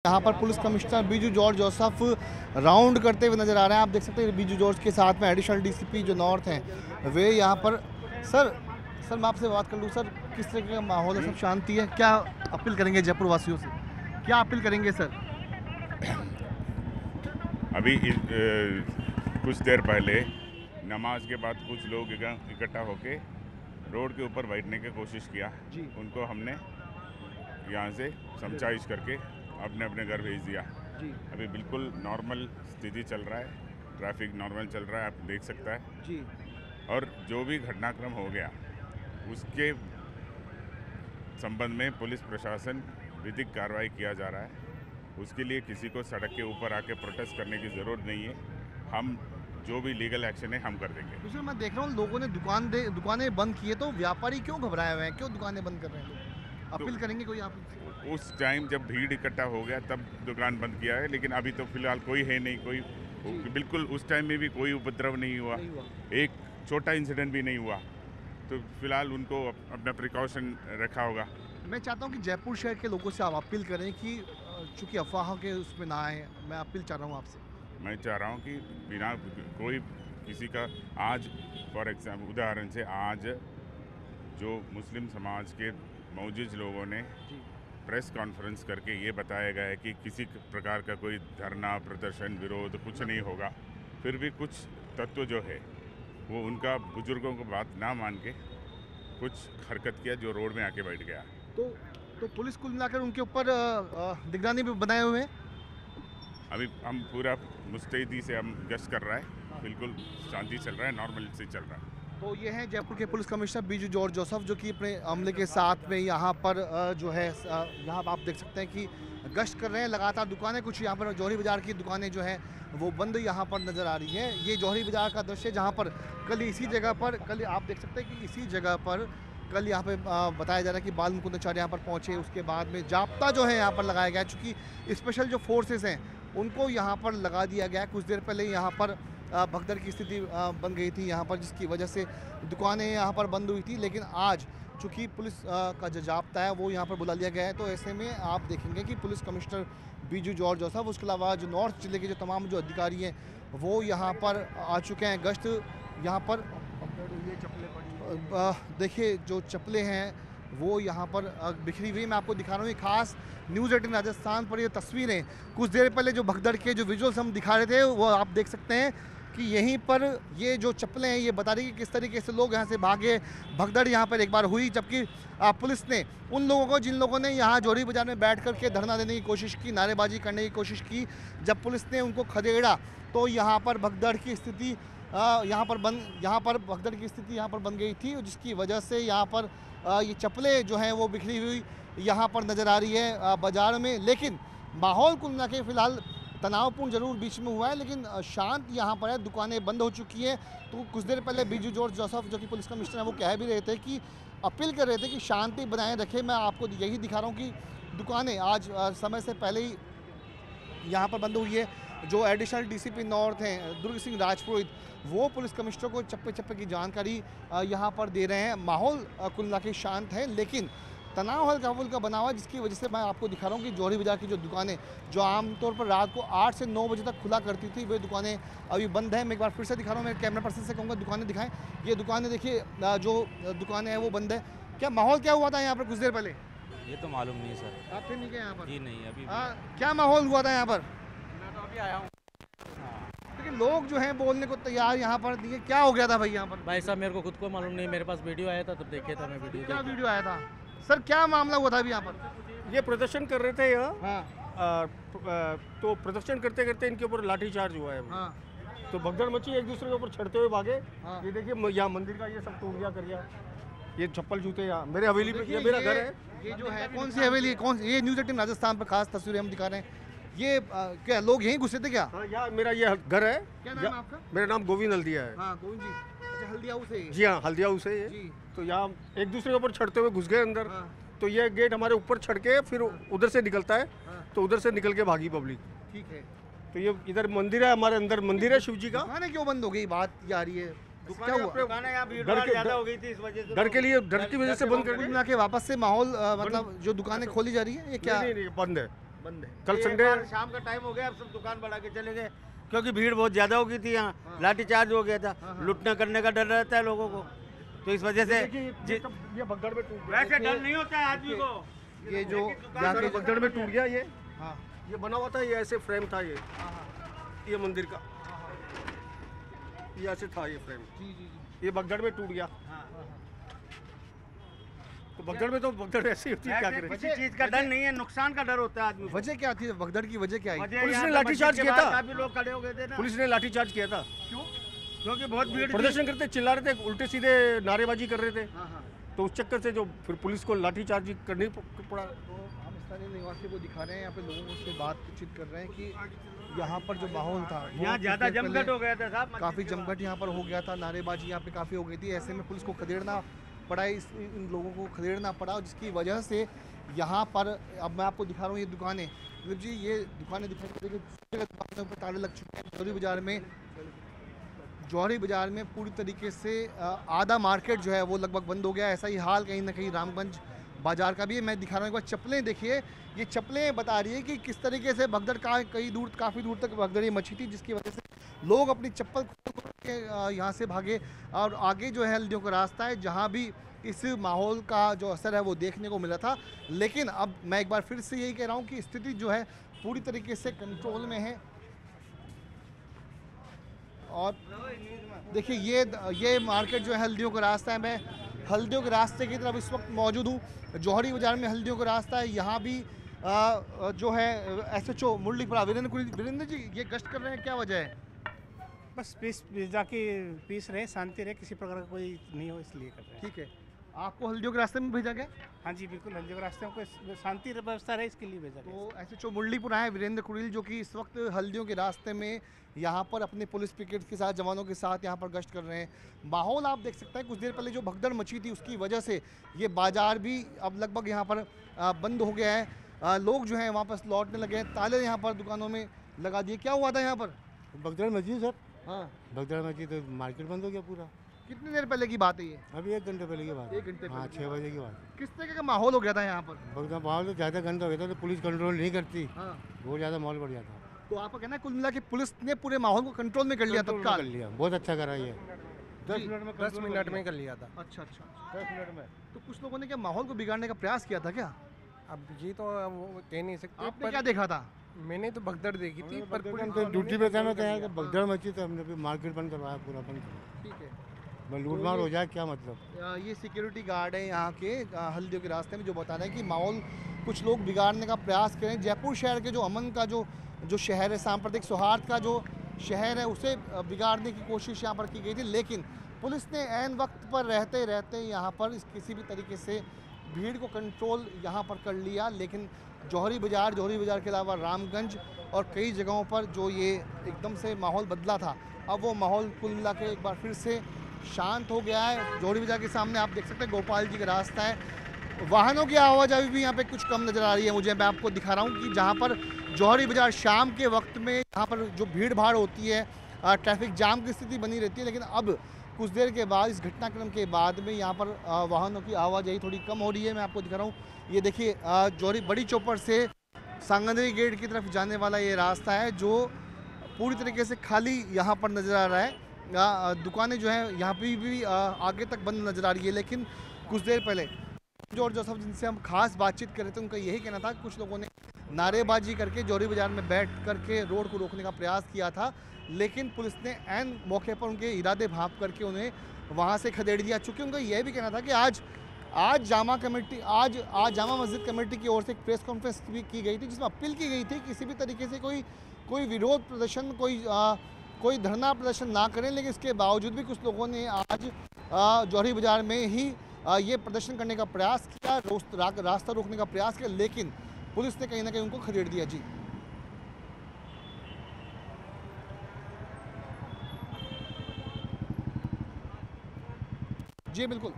यहाँ पर police commissioner Biju George Joseph round करते हुए नजर आ रहे हैं। आप देख सकते हैं बीजू जॉर्ज के साथ में एडिशनल डीसीपी जो नॉर्थ हैं वे यहाँ पर। सर मैं आपसे बात कर लूँ सर, किस तरह का माहौल है? सब शांति है? क्या अपील करेंगे जयपुर वासियों से, क्या अपील करेंगे सर? अभी कुछ देर पहले नमाज के बाद कुछ लोग इकट्ठा होके रोड के ऊपर बैठने की कोशिश किया जी। उनको हमने यहाँ से समझाइश करके अपने अपने घर भेज दिया जी। अभी बिल्कुल नॉर्मल स्थिति चल रहा है, ट्रैफिक नॉर्मल चल रहा है, आप देख सकता है जी। और जो भी घटनाक्रम हो गया उसके संबंध में पुलिस प्रशासन विधिक कार्रवाई किया जा रहा है। उसके लिए किसी को सड़क के ऊपर आके प्रोटेस्ट करने की ज़रूरत नहीं है। हम जो भी लीगल एक्शन है हम कर देंगे। दूसरा मैं देख रहा हूँ लोगों ने दुकानें बंद की है, तो व्यापारी क्यों घबराए हुए हैं, क्यों दुकानें बंद कर रहे हैं? अपील करेंगे कोई आप? उस टाइम जब भीड़ इकट्ठा हो गया तब दुकान बंद किया है, लेकिन अभी तो फिलहाल कोई है नहीं, कोई बिल्कुल उस टाइम में भी कोई उपद्रव नहीं हुआ, एक छोटा इंसिडेंट भी नहीं हुआ, तो फिलहाल उनको अपना प्रिकॉशन रखा होगा। मैं चाहता हूँ कि जयपुर शहर के लोगों से आप अपील करें कि चूँकि अफवाहों के उसमें ना आए। मैं अपील चाह रहा हूँ आपसे। मैं चाह रहा हूँ कि बिना कोई किसी का, आज फॉर एग्जाम्पल उदाहरण से आज जो मुस्लिम समाज के मौजूद लोगों ने प्रेस कॉन्फ्रेंस करके ये बताया गया है कि किसी प्रकार का कोई धरना प्रदर्शन विरोध कुछ नहीं होगा, फिर भी कुछ तत्व जो है वो उनका बुजुर्गों को बात ना मान के कुछ हरकत किया जो रोड में आके बैठ गया। तो पुलिस कुल मिलाकर उनके ऊपर निगरानी भी बनाए हुए हैं। अभी हम पूरा मुस्तैदी से हम गश्त कर रहा है, बिल्कुल शांति चल रहा है, नॉर्मल से चल रहा है। तो ये हैं जयपुर के police commissioner Biju George Joseph, जो कि अपने अमले के साथ में यहाँ पर जो है यहाँ आप देख सकते हैं कि गश्त कर रहे हैं लगातार। दुकानें कुछ यहाँ पर जौहरी बाज़ार की दुकानें जो हैं वो बंद यहाँ पर नज़र आ रही हैं। ये जौहरी बाज़ार का दृश्य जहाँ पर कल इसी जगह पर आप देख सकते हैं कि इसी जगह पर कल यहाँ पे बताया जा रहा है कि बाल मुकुंदाचार्य यहाँ पर पहुँचे, उसके बाद में जाब्ता जो है यहाँ पर लगाया गया, चूँकि स्पेशल जो फोर्सेस हैं उनको यहाँ पर लगा दिया गया। कुछ देर पहले यहाँ पर भगदड़ की स्थिति बन गई थी यहाँ पर, जिसकी वजह से दुकानें यहाँ पर बंद हुई थी। लेकिन आज चूँकि पुलिस का जो जाब्ता है वो यहाँ पर बुला लिया गया है, तो ऐसे में आप देखेंगे कि police commissioner Biju George Joseph, उसके अलावा जो नॉर्थ जिले के जो तमाम जो अधिकारी हैं वो यहाँ पर आ चुके हैं। गश्त यहाँ पर देखिए जो चप्पलें हैं वो यहाँ पर बिखरी हुई मैं आपको दिखा रहा हूँ। ये खास न्यूज़ 18 राजस्थान पर ये तस्वीरें कुछ देर पहले जो भगदड़ के जो विजुअल्स हम दिखा रहे थे वो आप देख सकते हैं कि यहीं पर ये जो चप्पलें हैं ये बता रही है कि किस तरीके से लोग यहाँ से भागे। भगदड़ यहाँ पर एक बार हुई, जबकि पुलिस ने उन लोगों को, जिन लोगों ने यहाँ जौहरी बाज़ार में बैठ कर के धरना देने की कोशिश की, नारेबाजी करने की कोशिश की, जब पुलिस ने उनको खदेड़ा तो यहाँ पर भगदड़ की स्थिति यहाँ पर भगदड़ की स्थिति यहाँ पर बन गई थी, जिसकी वजह से यहाँ पर ये चप्पलें जो हैं वो बिखरी हुई यहाँ पर नज़र आ रही है बाज़ार में। लेकिन माहौल कुल मिला के फ़िलहाल तनावपूर्ण ज़रूर बीच में हुआ है, लेकिन शांत यहाँ पर है, दुकानें बंद हो चुकी हैं। तो कुछ देर पहले बीजू जॉर्ज जोसेफ जो कि पुलिस कमिश्नर है वो कह भी रहे थे कि अपील कर रहे थे कि शांति बनाए रखें। मैं आपको यही दिखा रहा हूँ कि दुकानें आज समय से पहले ही यहाँ पर बंद हुई है। जो एडिशनल डीसीपी नॉर्थ हैं दुर्ग सिंह राजपुरोहित, वो पुलिस कमिश्नर को चप्पे चप्पे की जानकारी यहाँ पर दे रहे हैं। माहौल कुल मिला के शांत है, लेकिन तनाव हल्का फुल्का बना हुआ, जिसकी वजह से मैं आपको दिखा रहा हूँ कि जौहरी बाज़ार की जो दुकानें जो आमतौर पर रात को 8 से 9 बजे तक खुला करती थी, वे दुकानें अभी बंद हैं। मैं एक बार फिर से दिखा रहा हूँ, मेरे कैमरा पर्सन से कहूँगा दुकानें दिखाएं। ये दुकानें देखिए, जो दुकानें हैं वो बंद है। क्या माहौल क्या हुआ था यहाँ पर कुछ देर पहले? ये तो मालूम नहीं सर। आप थे नहीं गए यहाँ पर? जी नहीं, अभी क्या माहौल हुआ था यहाँ पर? मैं तो अभी आया हूँ। लेकिन लोग जो हैं बोलने को तैयार यहाँ पर दिए, क्या हो गया था भाई यहाँ पर? भाई साहब मेरे को खुद को मालूम नहीं, मेरे पास वीडियो आया था तब देखे था मैं वीडियो। क्या वीडियो आया था सर? क्या मामला हुआ था अभी यहाँ पर? ये प्रदर्शन कर रहे थे यहाँ। हाँ। तो प्रदर्शन करते करते इनके ऊपर लाठीचार्ज हुआ है। हाँ। तो भगदड़ मची, एक दूसरे के ऊपर चढ़ते हुए भागे। हाँ। ये देखिए यहाँ मंदिर का ये सब तोड़ दिया कर दिया। ये चप्पल जूते यहाँ मेरे हवेली पे, ये मेरा घर है। ये जो है कौन सी हवेली, कौन ये न्यूज़ 18 राजस्थान पर खास तस्वीरें हम दिखा रहे हैं। ये क्या लोग यहीं घुसे थे क्या? हाँ, यहाँ मेरा ये घर है। क्या नाम है आपका? मेरा नाम गोविंद हल्दिया है। हाँ गोविंद जी। अच्छा, हल्दिया हाउस है? जी हाँ, हल्दिया हाउस है ये। जी। तो यहाँ एक दूसरे के ऊपर चढ़ते हुए घुस गए अंदर। हाँ। तो ये गेट हमारे ऊपर चढ़ के फिर उधर से निकलता है। हाँ। तो उधर से निकल के भागी पब्लिक। ठीक है। तो ये इधर मंदिर है, हमारे अंदर मंदिर है शिव जी का। दुकानें क्यों बंद हो गई, बात ये आ रही है? क्या हुआ? ज़्यादा हो गई थी इस वजह से, डर के लिए, डर की वजह से बंद कर दिया। के वापस से माहौल मतलब जो दुकानें खोली जा रही है ये क्या? नहीं, बंद है। बंद है। कल ये संडे बार शाम का टाइम हो गया, अब सब दुकान बढ़ा के चले गए क्योंकि भीड़ बहुत ज्यादा हो गई थी यहाँ, लाठीचार्ज हो गया था, लूटना करने का डर रहता है लोगों को, तो इस वजह से ये भगदड़ में टूट गया। वैसे डर नहीं होता है आदमी को। ये जो यहाँ के भगदड़ में टूट गया ये। हाँ ये बना हुआ था, ये ऐसे फ्रेम था ये मंदिर का, ये ऐसे था ये फ्रेम। जी जी जी। ये भगदड़ में टूट गया। तो भगदड़ में तो भगदड़ ऐसी होती है, क्या वैसे करें। किसी चीज का डर नहीं है, नुकसान का डर होता है आदमी को। वजह क्या थी भगदड़ की, वजह क्या आई? वजह पुलिस यहाँ ने पे लाठीचार्ज मस्जिद के किया था। बाहर काफी लोग खड़े हो गए थे ना, पुलिस ने लाठीचार्ज किया था क्योंकि बहुत भीड़ थी। प्रदर्शन करते चिल्ला रहे थे, उल्टे सीधे नारेबाजी कर रहे थे, तो उस चक्कर से जो फिर पुलिस को लाठीचार्ज करनी पड़ा। तो हम स्थानीय निवासी को दिखा रहे हैं, यहाँ पे लोगों से बातचीत कर रहे हैं कि यहाँ पर जो माहौल था वो यहाँ ज्यादा कुछ देर जमघट पहले हो गया था साहब, काफ़ी जमघट यहाँ पर हो गया था, नारेबाजी यहाँ पे काफ़ी हो गई थी। ऐसे में पुलिस को खदेड़ना पड़ा, इन लोगों को खदेड़ना पड़ा, जिसकी वजह से यहाँ पर अब मैं आपको दिखा रहा हूँ ये दुकानें, मतलब जी ये दुकानें दिखाई दे रही है, दुकानों पर ताले लग चुके हैं। जौहरी बाज़ार में पूरी तरीके से आधा मार्केट जो है वो लगभग बंद हो गया। ऐसा ही हाल कहीं ना कहीं रामगंज बाजार का भी है। मैं दिखा रहा हूँ एक बार चप्पलें देखिए, ये चप्पलें बता रही है कि किस तरीके से भगदड़ का काफ़ी दूर तक भगदड़ी मची थी, जिसकी वजह से लोग अपनी चप्पल खोल के यहाँ से भागे। और आगे जो है हल्दियों का रास्ता है, जहाँ भी इस माहौल का जो असर है वो देखने को मिला था। लेकिन अब मैं एक बार फिर से यही कह रहा हूँ कि स्थिति जो है पूरी तरीके से कंट्रोल में है। और देखिए ये मार्केट जो है हल्दियों का रास्ता है, मैं हल्दियों के रास्ते की तरफ इस वक्त मौजूद हूँ। जौहरी बाज़ार में हल्दियों का रास्ता है, यहाँ भी जो है SHO मुरलीपुरा वीरेंद्र जी ये गश्त कर रहे हैं, क्या वजह है? बस पीस जाके पीस रहे, शांति रहे, किसी प्रकार का कोई नहीं हो इसलिए कर रहे हैं। ठीक है, आपको हल्दियों के रास्ते में भेजा गया? हाँ जी बिल्कुल, हल्दी के रास्ते में कोई शांति व्यवस्था रहे इसके लिए भेजा गया। तो SHO मुरलीपुरा है वीरेंद्र कुरील, जो कि इस वक्त हल्दियों के रास्ते में यहाँ पर अपने पुलिस पिकेट के साथ, जवानों के साथ यहाँ पर गश्त कर रहे हैं। माहौल आप देख सकते हैं, कुछ देर पहले जो भगदड़ मची थी उसकी वजह से ये बाजार भी अब लगभग यहाँ पर बंद हो गया है। लोग जो हैं वापस लौटने लगे हैं, ताले यहाँ पर दुकानों में लगा दिए। क्या हुआ था यहाँ पर? भगदड़ मची सर। हाँ, भगदड़ मची तो मार्केट बंद हो गया पूरा। कितनी देर पहले की बात है ये? अभी 1 घंटे पहले की बात है। 1 घंटे हाँ, पहले 6 बजे की बात। किस तरह का माहौल हो गया था यहाँ पर? भगदड़ माहौल तो ज़्यादा गंदा हो गया था, तो पुलिस कंट्रोल नहीं करती, हाँ, बहुत ज़्यादा माहौल बढ़ जाता। तो आपका कहना है कुल मिला के पुलिस ने पूरे माहौल को कंट्रोल में कर लिया कंट्रोल में तत्काल? कर लिया, बहुत अच्छा करा ये। 10 जी, मिनट में 10 मिनट में कर लिया था। अच्छा अच्छा। 10 मिनट में। तो कुछ लोगों ने क्या माहौल को बिगाड़ने का प्रयास किया था क्या? अब ये तो वो कह नहीं सकते, आपने क्या देखा था? मैंने तो भगदड़ देखी थी, पर हम तो ड्यूटी पे था, मैं तो यहाँ भगदड़ मची तो हमने भी मार्केट बंद करवाया, पूरा बंद करवाया। ठीक है, मैं लूटमार हो जाए क्या मतलब। ये सिक्योरिटी गार्ड है यहाँ के हल्दियों के रास्ते में, जो बता रहे हैं कि माहौल कुछ लोग बिगाड़ने का प्रयास करें। जयपुर शहर के जो अमन का जो शहर है, सांप्रदायिक सौहार्द का जो शहर है, उसे बिगाड़ने की कोशिश यहाँ पर की गई थी। लेकिन पुलिस ने ऐन वक्त पर रहते रहते यहाँ पर किसी भी तरीके से भीड़ को कंट्रोल यहाँ पर कर लिया। लेकिन जौहरी बाज़ार के अलावा रामगंज और कई जगहों पर जो ये एकदम से माहौल बदला था, अब वो माहौल कुल मिला के एक बार फिर से शांत हो गया है। जौहरी बाज़ार के सामने आप देख सकते हैं गोपाल जी का रास्ता है, वाहनों की आवाजाही भी यहाँ पे कुछ कम नज़र आ रही है मुझे। मैं आपको दिखा रहा हूँ कि जहाँ पर जौहरी बाज़ार शाम के वक्त में यहाँ पर जो भीड़ भाड़ होती है, ट्रैफिक जाम की स्थिति बनी रहती है, लेकिन अब कुछ देर के बाद, इस घटनाक्रम के बाद में यहाँ पर वाहनों की आवाजाही थोड़ी कम हो रही है। मैं आपको दिखा रहा हूँ, ये देखिए जौहरी बड़ी चौपड़ से सांगंदरी गेट की तरफ जाने वाला ये रास्ता है, जो पूरी तरीके से खाली यहाँ पर नज़र आ रहा है। दुकानें जो हैं यहाँ पे भी आगे तक बंद नज़र आ रही है। लेकिन कुछ देर पहले जॉर्ज जोसेफ, जिनसे हम खास बातचीत कर रहे थे, उनका यही कहना था, कुछ लोगों ने नारेबाजी करके जौहरी बाज़ार में बैठ करके रोड को रोकने का प्रयास किया था, लेकिन पुलिस ने ऐन मौके पर उनके इरादे भांप करके उन्हें वहाँ से खदेड़ दिया। चूँकि उनका यह भी कहना था कि आज जामा मस्जिद कमेटी की ओर से एक प्रेस कॉन्फ्रेंस भी की गई थी, जिसमें अपील की गई थी किसी भी तरीके से कोई विरोध प्रदर्शन, कोई धरना प्रदर्शन ना करें। लेकिन इसके बावजूद भी कुछ लोगों ने आज जौहरी बाज़ार में ही ये प्रदर्शन करने का प्रयास किया, रास्ता रोकने का प्रयास किया, लेकिन पुलिस ने कहीं ना कहीं उनको खदेड़ दिया। जी बिल्कुल।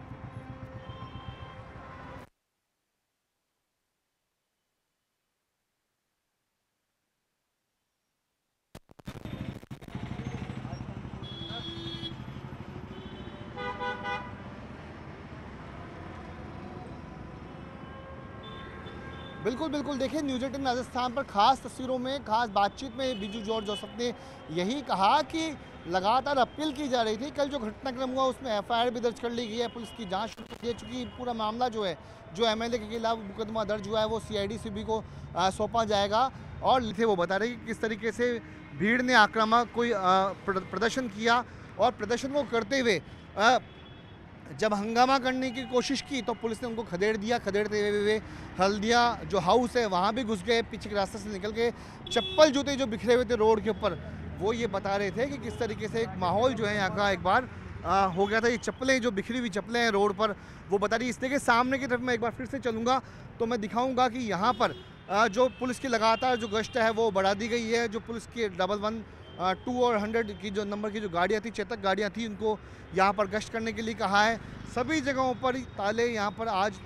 बिल्कुल बिल्कुल, देखिए न्यूज़ 18 राजस्थान पर खास तस्वीरों में, खास बातचीत में बीजू जॉर्ज जोसफ ने यही कहा कि लगातार अपील की जा रही थी। कल जो घटनाक्रम हुआ उसमें एफआईआर भी दर्ज कर ली गई है, पुलिस की जांच शुरू की है। चूँकि पूरा मामला जो है, जो एमएलए के खिलाफ मुकदमा दर्ज हुआ है, वो सीआईडी को सौंपा जाएगा। और थे वो बता रहे कि किस तरीके से भीड़ ने आक्रामक कोई प्रदर्शन किया और प्रदर्शन को करते हुए जब हंगामा करने की कोशिश की तो पुलिस ने उनको खदेड़ दिया। खदेड़ते हुए हल्दिया जो हाउस है वहाँ भी घुस गए, पीछे के रास्ते से निकल के चप्पल जूते जो बिखरे हुए थे रोड के ऊपर, वो ये बता रहे थे कि किस तरीके से एक माहौल जो है यहाँ का एक बार हो गया था। ये चप्पलें जो बिखरी हुई चप्पलें हैं रोड पर, वो बता रही। इसलिए कि सामने की तरफ मैं एक बार फिर से चलूँगा तो मैं दिखाऊँगा कि यहाँ पर जो पुलिस की लगातार जो गश्त है वो बढ़ा दी गई है। जो पुलिस की 111, 2 और 100 की जो नंबर की जो गाड़ियाँ थी, चेतक गाड़ियाँ थी, उनको यहाँ पर गश्त करने के लिए कहा है। सभी जगहों पर ताले यहाँ पर आज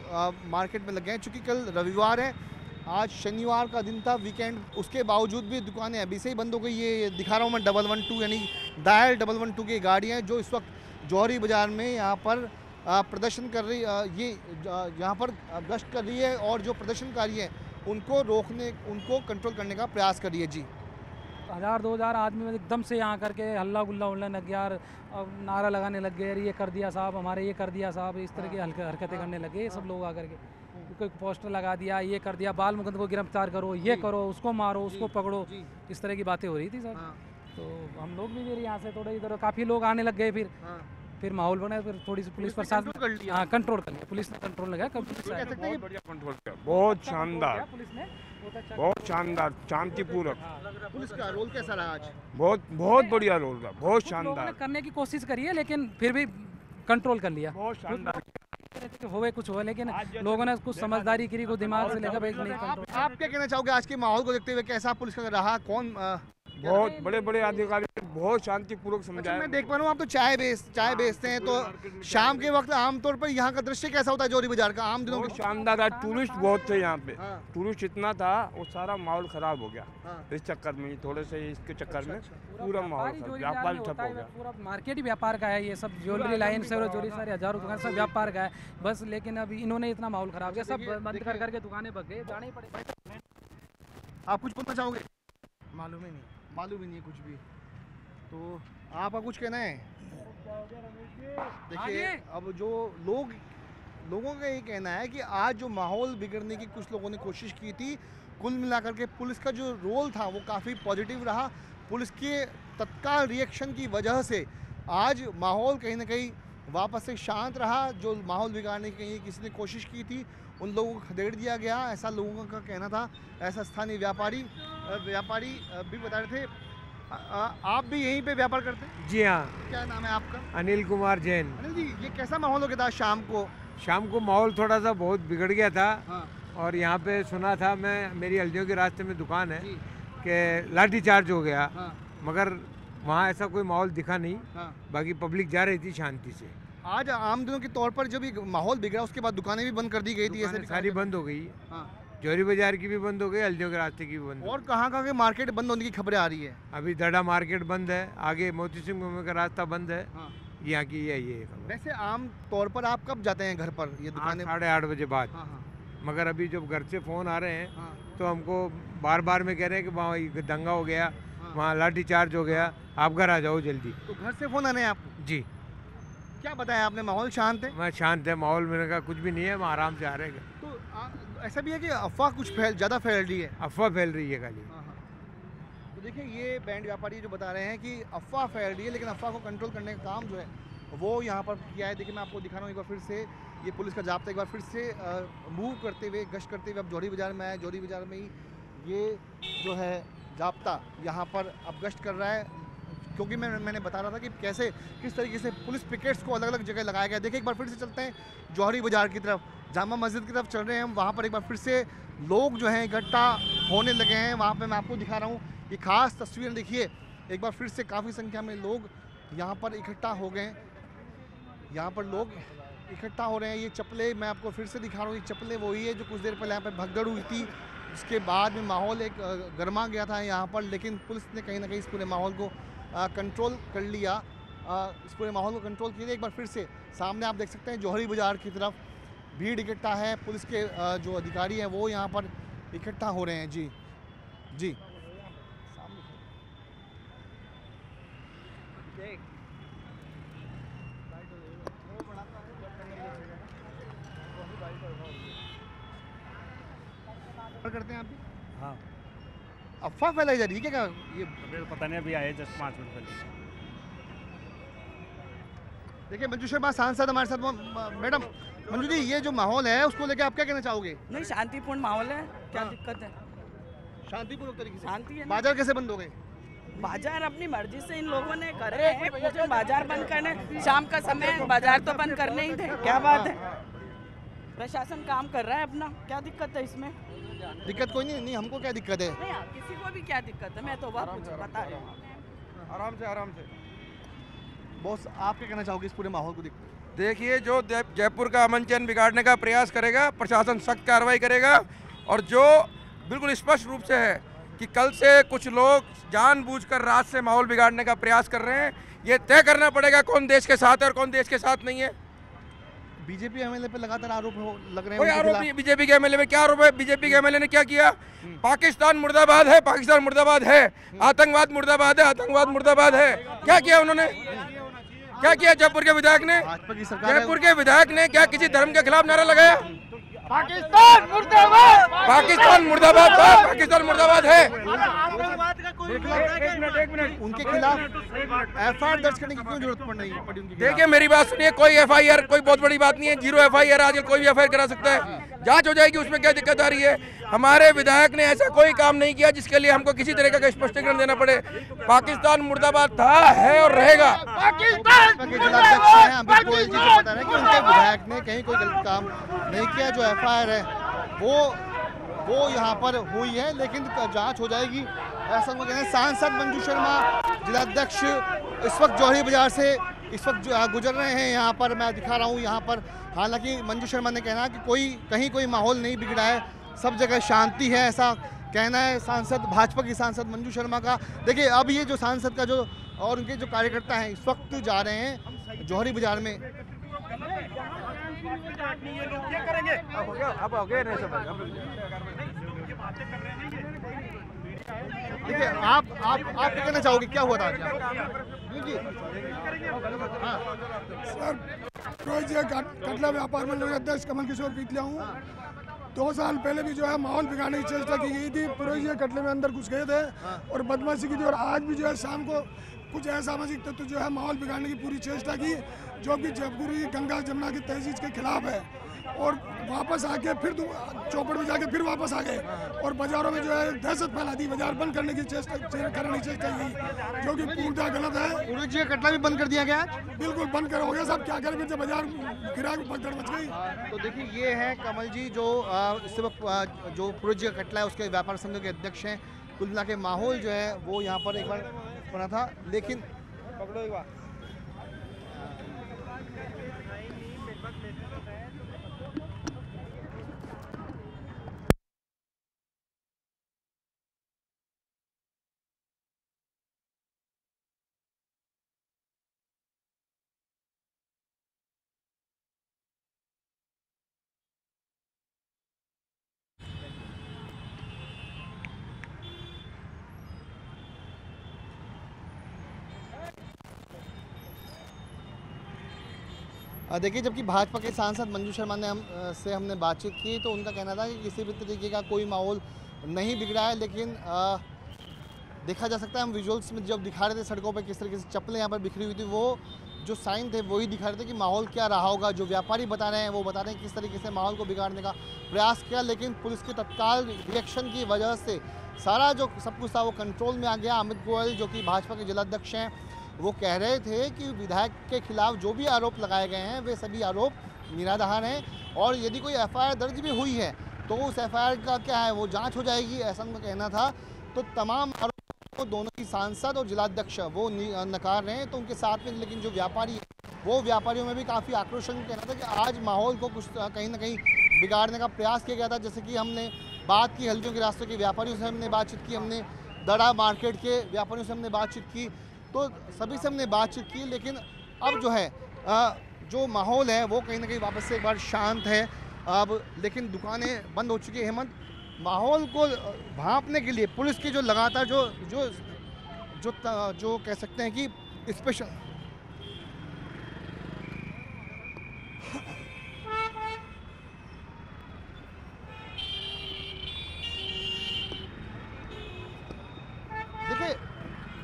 मार्केट में लगे हैं। चूँकि कल रविवार है, आज शनिवार का दिन था, वीकेंड, उसके बावजूद भी दुकानें अभी से ही बंद हो गई। ये दिखा रहा हूँ मैं 112 यानी डायल 112 की गाड़ियाँ जो इस वक्त जौहरी बाज़ार में यहाँ पर प्रदर्शन कर रही, ये यहाँ पर गश्त कर रही है और जो प्रदर्शनकारी हैं उनको रोकने, उनको कंट्रोल करने का प्रयास कर रही है। जी, 1000-2000 आदमी एकदम से यहाँ करके हल्ला गुल्ला उड़ने लग गया और नारा लगाने लग गए, ये कर दिया साहब, हमारे ये कर दिया साहब, इस तरह की हरकतें करने लगे ये सब लोग आकर के। कोई पोस्टर लगा दिया, ये कर दिया, बाल मुकुंद को गिरफ्तार करो, ये करो, उसको मारो, उसको पकड़ो, इस तरह की बातें हो रही थी सर। तो हम लोग भी फिर यहाँ से थोड़ा इधर काफ़ी लोग आने लग गए। फिर माहौल बना, फिर थोड़ी सी पुलिस प्रशासन कंट्रोल कर लिया, पुलिस ने कंट्रोल लगाया। बहुत बढ़िया कंट्रोल किया, बहुत शानदार, बहुत शानदार, शांतिपूर्वक। पुलिस का रोल कैसा रहा आज? बहुत बढ़िया रोल रहा, बहुत शानदार। करने की कोशिश करी है लेकिन फिर भी कंट्रोल कर लिया, बहुत शानदार। होवे कुछ हो, लेकिन लोगों ने कुछ समझदारी करी, को दिमाग से लेकर नहीं कंट्रोल। आप क्या कहना चाहोगे आज के माहौल को देखते हुए, कैसा पुलिस का रहा? कौन बहुत बड़े बड़े अधिकारी बहुत शांतिपूर्वक समझाया। मैं देख पा रहा हूँ आप तो चाय बेचते हैं, तो शाम के वक्त आमतौर पर यहाँ का दृश्य कैसा होता है जौहरी बाजार का आम दिनों में? शानदार है, टूरिस्ट बहुत थे यहाँ पे। टूरिस्ट इतना था, वो सारा माहौल खराब हो गया इस चक्कर में, थोड़े से इसके चक्कर में पूरा माहौल व्यापार ठप हो गया। पूरा मार्केट ही व्यापार का है, ये सब ज्वेलरी लाइन से जो सारे हजारों दुकान सब व्यापार का है बस। लेकिन अभी इन्होंने इतना माहौल खराब किया, सब बंद कर करके दुकानें भग गए, जाने ही पड़े। आप कुछ बोलना चाहोगे? मालूम ही नहीं है कुछ भी, तो आपका कुछ कहना है? देखिए अब जो लोगों का ये कहना है कि आज जो माहौल बिगड़ने की कुछ लोगों ने कोशिश की थी, कुल मिलाकर के पुलिस का जो रोल था वो काफ़ी पॉजिटिव रहा। पुलिस के तत्काल रिएक्शन की वजह से आज माहौल कहीं ना कहीं वापस से शांत रहा। जो माहौल बिगाड़ने की कहीं किसी ने कोशिश की थी उन लोगों को खदेड़ दिया गया, ऐसा लोगों का कहना था। ऐसा स्थानीय व्यापारी भी बता रहे थे। आप भी यहीं पे व्यापार करते हैं? जी हाँ। क्या नाम है आपका? अनिल कुमार जैन। अनिल जी, ये कैसा माहौल हो गया था शाम को? शाम को माहौल थोड़ा सा बहुत बिगड़ गया था। हाँ। और यहाँ पे सुना था मैं, मेरी हल्दियों के रास्ते में दुकान है, कि लाठी चार्ज हो गया। हाँ। मगर वहाँ ऐसा कोई माहौल दिखा नहीं। हाँ। बाकी पब्लिक जा रही थी शांति से। आज आम दिनों के तौर पर जब ये माहौल बिगड़ा उसके बाद दुकानें भी बंद कर दी गई थी, ऐसे सारी बंद हो गई। हाँ। जौहरी बाजार की भी बंद हो गई, हल्दियों के रास्ते की भी बंद। और कहाँ के मार्केट बंद होने की खबरें आ रही है? अभी दड़ा मार्केट बंद है, आगे मोती सिंह का रास्ता बंद है। हाँ। यहाँ की ये खबर। वैसे आम तौर पर आप कब जाते हैं घर पर? ये दुकानें 8:30 बजे बाद। हाँ हाँ। मगर अभी जब घर से फ़ोन आ रहे हैं, हाँ। तो हमको बार बार में कह रहे हैं कि वहाँ दंगा हो गया, हाँ। वहाँ लाठी चार्ज हो गया, आप घर आ जाओ जल्दी। तो घर से फ़ोन आने हैं आपको? जी। क्या बताया आपने? माहौल शांत है? मैं शांत है माहौल, मैंने कहा कुछ भी नहीं है, मैं आराम से आ रहे हैं। तो ऐसा भी है कि अफवाह कुछ ज़्यादा फैल रही है? अफवाह फैल रही है खाली। हाँ हाँ। तो देखिए ये बैंड व्यापारी जो बता रहे हैं कि अफवाह फैल रही है, लेकिन अफवाह को कंट्रोल करने का काम जो है वो यहाँ पर किया है। देखिए मैं आपको दिखा रहा हूँ एक बार फिर से, ये पुलिस का जाब्ता एक बार फिर से मूव करते हुए, गश्त करते हुए अब जौहरी बाज़ार में आया। जौहरी बाज़ार में ही ये जो है जाब्ता यहाँ पर अब गश्त कर रहा है, क्योंकि मैंने बता रहा था कि कैसे किस तरीके से पुलिस पिकेट्स को अलग अलग जगह लगाया गया। देखिए एक बार फिर से चलते हैं जौहरी बाज़ार की तरफ, जामा मस्जिद की तरफ चल रहे हैं हम। वहाँ पर एक बार फिर से लोग जो हैं इकट्ठा होने लगे हैं। वहाँ पर मैं आपको दिखा रहा हूँ ये खास तस्वीर, देखिए एक बार फिर से काफ़ी संख्या में लोग यहाँ पर इकट्ठा हो गए। यहाँ पर लोग इकट्ठा हो रहे हैं। ये चप्पलें मैं आपको फिर से दिखा रहा हूँ, ये चप्पलें वही है जो कुछ देर पहले यहाँ पर भगदड़ हुई थी। उसके बाद में माहौल एक गर्मा गया था यहाँ पर, लेकिन पुलिस ने कहीं ना कहीं इस पूरे माहौल को कंट्रोल कर लिया। इस पूरे माहौल को कंट्रोल किया। एक बार फिर से सामने आप देख सकते हैं जौहरी बाज़ार की तरफ भीड़ इकट्ठा है। पुलिस के जो अधिकारी हैं वो यहाँ पर इकट्ठा हो रहे हैं। जी जी करते हैं आप भी? हाँ अफवाह फैलाई जा रही है क्या ये? पता नहीं, अभी आए जस्ट 5 मिनट पहले। देखिए मंजू शर्मा सांसद हमारे साथ मैडम। मंजू जी, ये जो माहौल है उसको लेके आप क्या कहना चाहोगे? नहीं, शांतिपूर्ण माहौल है, क्या हाँ। दिक्कत है? शांतिपूर्ण तरीके से शांति है ना? बाजार कैसे बंद हो गए? बाजार अपनी मर्जी से इन लोगों ने करे हैं, मुझे बाजार बंद करने, शाम का समय बाजार तो बंद करने ही थे, क्या बात है? प्रशासन काम कर रहा है अपना, क्या दिक्कत है इसमें? दिक्कत कोई नहीं। नहीं, हमको क्या दिक्कत है? नहीं, किसी को भी क्या दिक्कत है, मैं तो बात बता रही हूँ। आराम से आराम से। बॉस, आप क्या कहना चाहोगे इस पूरे माहौल को देखते? देखिए, जो जयपुर का अमन चैन बिगाड़ने का प्रयास करेगा, प्रशासन सख्त कार्रवाई करेगा। और जो बिल्कुल स्पष्ट रूप से है कि कल से कुछ लोग जानबूझकर रात से माहौल बिगाड़ने का प्रयास कर रहे हैं, ये तय करना पड़ेगा कौन देश के साथ है और कौन देश के साथ नहीं है। बीजेपी एमएलए पे लगातार आरोप लग रहे हैं। कोई आरोप नहीं। बीजेपी के एमएलए में क्या आरोप है? बीजेपी के एमएलए ने क्या किया? पाकिस्तान मुर्दाबाद है, पाकिस्तान मुर्दाबाद है, आतंकवाद मुर्दाबाद है, आतंकवाद मुर्दाबाद है। क्या किया उन्होंने? क्या किया जयपुर के विधायक ने? जयपुर के विधायक ने क्या किसी धर्म के खिलाफ नारा लगाया? पाकिस्तान मुर्दाबाद, पाकिस्तान मुर्दाबाद था, पाकिस्तान मुर्दाबाद है। एक मिनट, उनके खिलाफ एफआईआर दर्ज करने की क्यों जरूरत पड़ी उनकी? देखिए, मेरी बात सुनिए, कोई एफआईआर कोई बहुत बड़ी बात नहीं है। 0 एफआईआर आज कोई भी एफआईआर करा सकता है, जांच हो जाएगी, उसमें क्या दिक्कत आ रही है? हमारे विधायक ने ऐसा कोई काम नहीं किया जिसके लिए हमको किसी तरह का स्पष्टीकरण देना पड़े। पाकिस्तान मुर्दाबाद था, है और रहेगा। पाकिस्तान जिलाध्यक्ष हैं अमित गोयल जी को बता रहे हैं कि उनके विधायक ने कहीं कोई गलत काम नहीं किया। जो एफआईआर है वो यहाँ पर हुई है, लेकिन जांच हो जाएगी, ऐसा उनको कहना है। सांसद मंजू शर्मा जिलाध्यक्ष इस वक्त जौहरी बाजार से इस वक्त गुजर रहे हैं। यहाँ पर मैं दिखा रहा हूँ, यहाँ पर हालांकि मंजू शर्मा ने कहना कि कहीं कोई माहौल नहीं बिगड़ा है, सब जगह शांति है, ऐसा कहना है सांसद, भाजपा की सांसद मंजू शर्मा का। देखिए, अब ये जो सांसद का जो और उनके जो कार्यकर्ता हैं इस वक्त जा रहे हैं जौहरी बाजार में। देखिए, आप क्या कहना चाहोगे, क्या हुआ था आज? सर, प्रोजिया कटला व्यापार मंडल के अध्यक्ष कमल किशोर पीतलिया हूँ। 2 साल पहले भी जो है माहौल बिगाड़ने की चेष्टा की गई थी, प्रोजिया कटले में अंदर घुस गए थे और बदमाशी की थी। और आज भी जो है शाम को कुछ असामाजिक तत्व जो है माहौल बिगाड़ने की पूरी चेष्टा की, जो कि जयपुरी गंगा जमुना की तहजीब के खिलाफ है। और वापस आके फिर चौपड़ में जाके फिर वापस आ गए और बाजारों में जो है दहशत फैला दी, बाजार बंद करने की चेष्टा करने की चेष्टा की, जो कि पूर्णतः गलत है। प्रोजिया कटला भी बंद कर दिया गया? बिल्कुल बंद कर हो गया साहब, क्या करें, जब बाजार गिरा भगदड़ मच गई। तो देखिए, ये है कमल जी जो इस वक्त जो प्रोजिया कटला है उसके व्यापार संघ के अध्यक्ष हैं। कुल मिला के माहौल जो है वो यहाँ पर एक बार बना था, लेकिन पकड़ो एक बार। देखिए, जबकि भाजपा के सांसद मंजू शर्मा ने हमने बातचीत की तो उनका कहना था कि किसी भी तरीके का कोई माहौल नहीं बिगड़ा है, लेकिन देखा जा सकता है, हम विजुअल्स में जब दिखा रहे थे सड़कों पर किस तरीके से चप्पलें यहाँ पर बिखरी हुई थी, वो जो साइन थे वही दिखा रहे थे कि माहौल क्या रहा होगा। जो व्यापारी बता रहे हैं वो बता रहे हैं किस तरीके से माहौल को बिगाड़ने का प्रयास किया, लेकिन पुलिस के तत्काल रिएक्शन की वजह से सारा जो सब कुछ था वो कंट्रोल में आ गया। अमित गोयल जो कि भाजपा के जिलाध्यक्ष हैं वो कह रहे थे कि विधायक के खिलाफ जो भी आरोप लगाए गए हैं वे सभी आरोप निराधार हैं और यदि कोई एफआईआर दर्ज भी हुई है तो उस एफआईआर का क्या है वो जांच हो जाएगी, ऐसा उनका कहना था। तो तमाम आरोपों को दोनों ही सांसद और जिलाध्यक्ष वो नकार रहे हैं। तो उनके साथ में लेकिन जो व्यापारी है वो व्यापारियों में भी काफ़ी आक्रोशन कहना था कि आज माहौल को कुछ कहीं ना कहीं बिगाड़ने का प्रयास किया गया था। जैसे कि हमने बात की हल्दियों के रास्तों के व्यापारियों से हमने बातचीत की, हमने दड़ा मार्केट के व्यापारियों से हमने बातचीत की, तो सभी से हमने बातचीत की। लेकिन अब जो है जो माहौल है वो कहीं ना कहीं वापस से एक बार शांत है अब, लेकिन दुकानें बंद हो चुकी है। हेमंत, माहौल को भांपने के लिए पुलिस की जो लगातार जो जो जो जो कह सकते हैं कि स्पेशल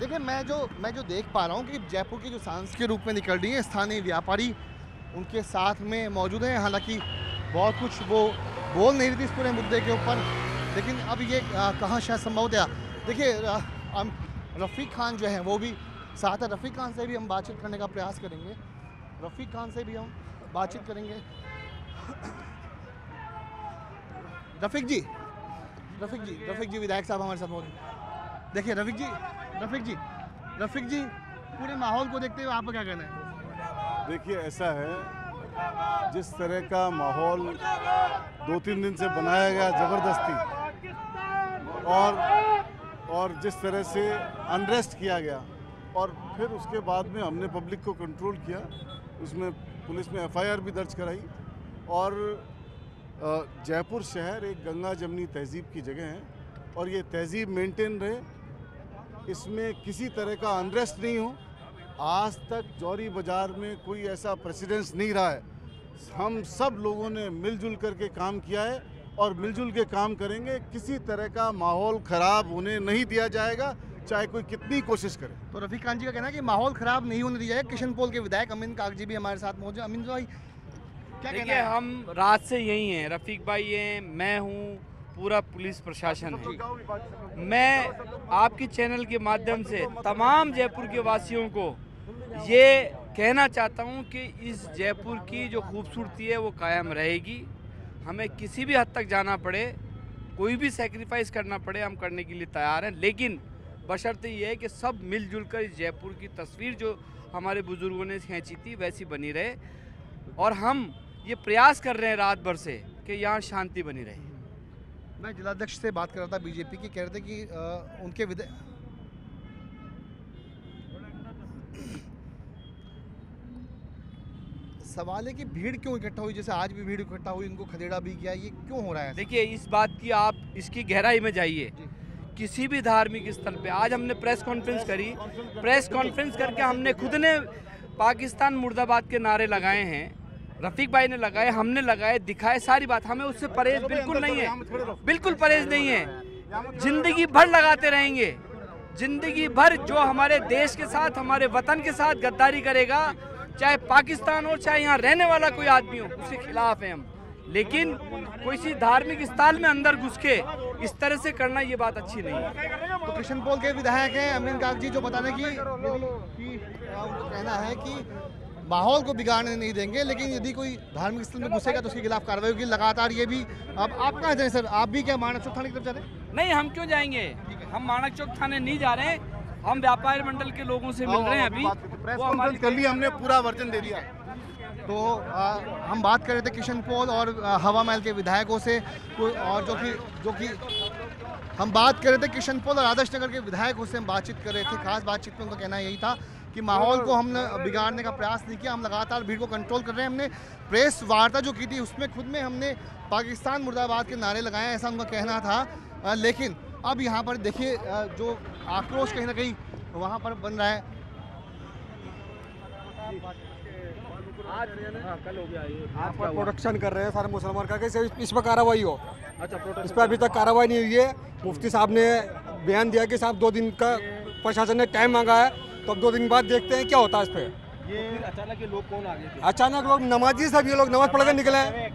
देखिए मैं जो देख पा रहा हूँ कि जयपुर की जो सांस के रूप में निकल रही है, स्थानीय व्यापारी उनके साथ में मौजूद हैं। हालांकि बहुत कुछ वो बोल नहीं रही थी इस पूरे मुद्दे के ऊपर, लेकिन अब ये कहाँ शायद संभवतः देखिए रफ़ीक खान जो है वो भी साथ है। रफ़ीक खान से भी हम बातचीत करने का प्रयास करेंगे, रफ़ीक खान से भी हम बातचीत करेंगे। रफ़ीक जी विधायक साहब हमारे साथ मौजूद। देखिए रफ़ीक जी पूरे माहौल को देखते हुए आपका क्या कहना है? देखिए ऐसा है, जिस तरह का माहौल 2-3 दिन से बनाया गया ज़बरदस्ती, और जिस तरह से अनरेस्ट किया गया, और फिर उसके बाद में हमने पब्लिक को कंट्रोल किया, उसमें पुलिस में एफआईआर भी दर्ज कराई। और जयपुर शहर एक गंगा जमनी तहजीब की जगह है और ये तहजीब मेंटेन रहे, इसमें किसी तरह का अनरेस्ट नहीं हो। आज तक जौहरी बाज़ार में कोई ऐसा प्रेसिडेंस नहीं रहा है। हम सब लोगों ने मिलजुल करके काम किया है और मिलजुल के काम करेंगे। किसी तरह का माहौल ख़राब होने नहीं दिया जाएगा, चाहे कोई कितनी कोशिश करे। तो रफ़ीक खान जी का कहना है कि माहौल ख़राब नहीं होने दिया जाएगा। किशन पोल के विधायक अमीन कागजी भी हमारे साथ मौजूद। अमीन भाई क्या कहना है? हम रात से यही हैं, रफ़ीक भाई हैं, मैं हूँ, पूरा पुलिस प्रशासन है। मैं आपके चैनल के माध्यम से तमाम जयपुर के वासियों को ये कहना चाहता हूँ कि इस जयपुर की जो खूबसूरती है वो कायम रहेगी। हमें किसी भी हद तक जाना पड़े, कोई भी सेक्रीफाइस करना पड़े, हम करने के लिए तैयार हैं, लेकिन बशर्ते ये है कि सब मिलजुल कर इस जयपुर की तस्वीर जो हमारे बुजुर्गों ने खींची थी वैसी बनी रहे। और हम ये प्रयास कर रहे हैं रात भर से कि यहाँ शांति बनी रहे। मैं जिलाध्यक्ष से बात कर रहा था बीजेपी की, कह रहे थे कि उनके सवाल है कि भीड़ क्यों इकट्ठा हुई, जैसे आज भी भीड़ इकट्ठा हुई, उनको खदेड़ा भी किया, ये क्यों हो रहा है? देखिए इस बात की आप इसकी गहराई में जाइए। किसी भी धार्मिक स्थल पे आज हमने प्रेस कॉन्फ्रेंस करी, प्रेस कॉन्फ्रेंस करके हमने खुद ने पाकिस्तान मुर्दाबाद के नारे लगाए हैं, रफ़ीक भाई ने लगाए, हमने लगाए, दिखाए, सारी बात। हमें उससे परहेज बिल्कुल नहीं है, बिल्कुल परहेज नहीं है। जिंदगी भर लगाते रहेंगे, जिंदगी भर जो हमारे देश के साथ, हमारे वतन के साथ गद्दारी करेगा, चाहे पाकिस्तान हो चाहे यहाँ रहने वाला कोई आदमी हो, उसके खिलाफ हैं हम। लेकिन कोई सी धार्मिक स्थल में अंदर घुस के इस तरह से करना, ये बात अच्छी नहीं है। तो किशन पोल के विधायक हैं अमीन कागजी जो बताने की उनको कहना है कि माहौल को बिगाड़ने नहीं देंगे, लेकिन यदि कोई धार्मिक स्थल में घुसेगा तो उसके खिलाफ कार्रवाई होगी लगातार। ये भी अब आप कहाँ जाए सर? आप भी क्या मानक चौक थाने की तरफ जा रहे हैं? नहीं, हम क्यों जाएंगे, हम मानक चौक थाने नहीं जा रहे हैं, हम व्यापार मंडल के लोगों से मिल रहे हैं। अभी वो हमारी कर ली, हमने पूरा वर्जन दे दिया। तो हम बात कर रहे थे किशन पोल और हवा महल के विधायकों से, और जो कि हम बात कर रहे थे किशन पोल और आदर्श नगर के विधायकों से हम बातचीत कर रहे थे। खास बातचीत में उनका कहना यही था कि माहौल को हमने बिगाड़ने का प्रयास नहीं किया, हम लगातार भीड़ को कंट्रोल कर रहे हैं। हमने प्रेस वार्ता जो की थी उसमें खुद में हमने पाकिस्तान मुर्दाबाद के नारे लगाए, ऐसा उनका कहना था। लेकिन अब यहाँ पर देखिए जो आक्रोश कहीं ना कहीं वहाँ पर बन रहा है। कल हो गया ये आप प्रोटेक्शन कर रहे हैं सारे मुसलमान का, कैसे इस पर कार्रवाई हो? अच्छा, इस पर अभी तक कार्रवाई नहीं हुई है। मुफ्ती साहब ने बयान दिया कि साहब 2 दिन का प्रशासन ने टाइम मांगा है, तो अब 2 दिन बाद देखते हैं क्या होता है इस पर। ये अचानक ये लोग कौन आ गए थे? अचानक लोग नमाजी सब, ये लोग नमाज पढ़ कर निकले हैं।